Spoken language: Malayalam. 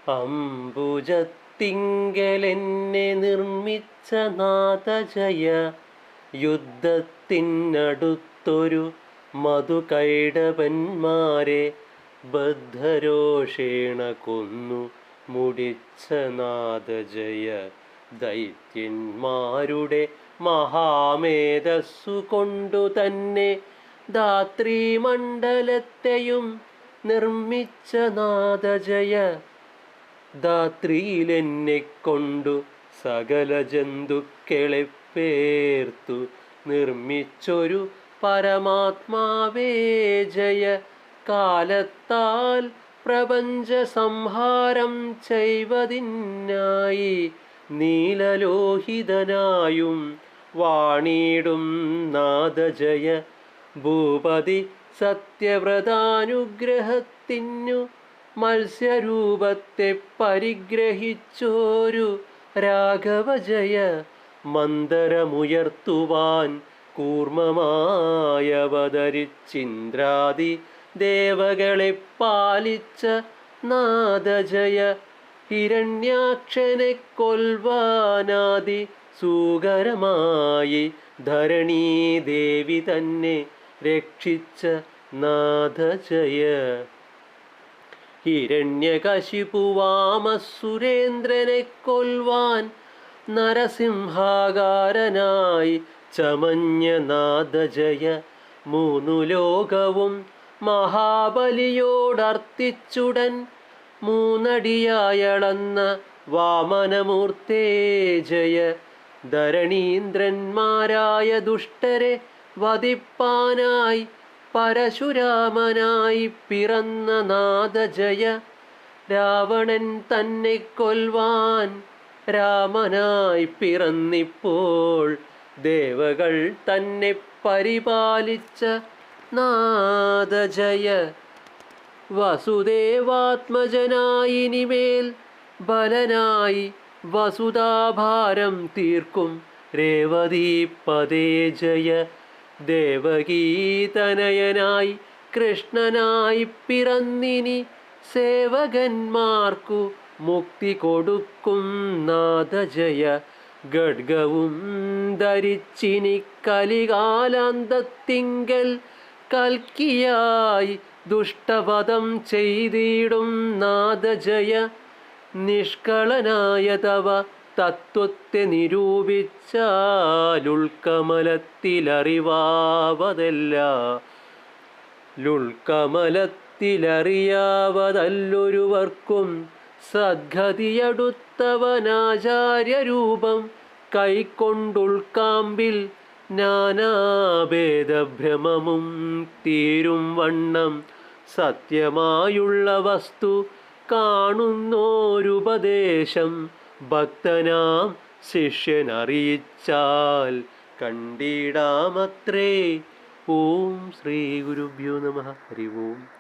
അംബുജത്തിങ്കലെന്നെ നിർമ്മിച്ച നാഥജയ, യുദ്ധത്തിനടുത്തൊരു മധുകൈടവന്മാരെ ബദ്ധരോഷേണ കൊന്നു മുടിച്ച നാഥജയ. ദൈത്യന്മാരുടെ മഹാമേധസ്സു കൊണ്ടു തന്നെ ധാത്രീമണ്ഡലത്തെയും നിർമ്മിച്ച നാഥജയ. ധാത്രിയിലെന്നെക്കൊണ്ടു സകല ജന്തുക്കളെ പേർത്തു നിർമ്മിച്ചൊരു പരമാത്മാവേ ജയ. കാലത്താൽ പ്രപഞ്ച സംഹാരം ചെയ്വതിനായി നീലലോഹിതനായും വാണിടും നാഥജയ. ഭൂപതി സത്യവ്രതാനുഗ്രഹത്തിനു മത്സ്യരൂപത്തെ പരിഗ്രഹിച്ചോരു രാഘവജയ. മന്ദരമുയർത്തുവാൻ കൂർമ്മമായവതരിച്ചിന്ദ്രാദി ദേവകളെ പാലിച്ച നാഥജയ. ഹിരണ്യാക്ഷനെ കൊൽവാനാദി സൂകരമായി ധരണീദേവി തന്നെ രക്ഷിച്ച നാഥജയ. ഹിരണ്യകശിപുവാമസുരേന്ദ്രനെ കൊൽവാൻ നരസിംഹാകാരനായി ചമഞ്ഞ നാഥജയ. മൂന്നു ലോകവും മഹാബലിയോടർത്തിച്ചുടൻ മൂന്നടിയായളന്ന വാമനമൂർത്തേ ജയ. ധരണീന്ദ്രന്മാരായ ദുഷ്ടരെ വധിപ്പാനായി പരശുരാമനായി പിറന്ന നാഥജയ. രാവണൻ തന്നെ കൊൽവാൻ രാമനായി പിറന്നിപ്പോൾ ദേവകൾ തന്നെ പരിപാലിച്ച നാഥജയ. വസുദേവാത്മജനായിനിമേൽ ബലനായി വസുധാഭാരം തീർക്കും രേവതീപദേ ജയ. ദേവകീതനയനായി കൃഷ്ണനായി പിറന്നിനി സേവകന്മാർക്കു മുക്തി കൊടുക്കും നാഥജയ. ഖഡ്ഗവും ധരിച്ചിനി കലികാലാന്തത്തിങ്കൽ കൽക്കിയായി ദുഷ്ടവധം ചെയ്തിടും നാഥജയ. നിഷ്കളനായ തവ തത്വത്തെ ലുൽക്കമലത്തിലറിയാവതല്ലൊരുവർക്കും സദ്ഗതിയടുത്തവനാചാര്യരൂപം കൈക്കൊണ്ടുൾക്കാമ്പിൽ നാനാഭേദഭ്രമമും തീരും വണ്ണം സത്യമായുള്ള വസ്തു കാണുന്നോരുപദേശം ഭക്തനാം ശിഷ്യനറിയിച്ചാൽ കണ്ടിടാമത്രേ. ഓം ശ്രീ ഗുരുഭ്യോ നമഃ. ഹരി ഓം.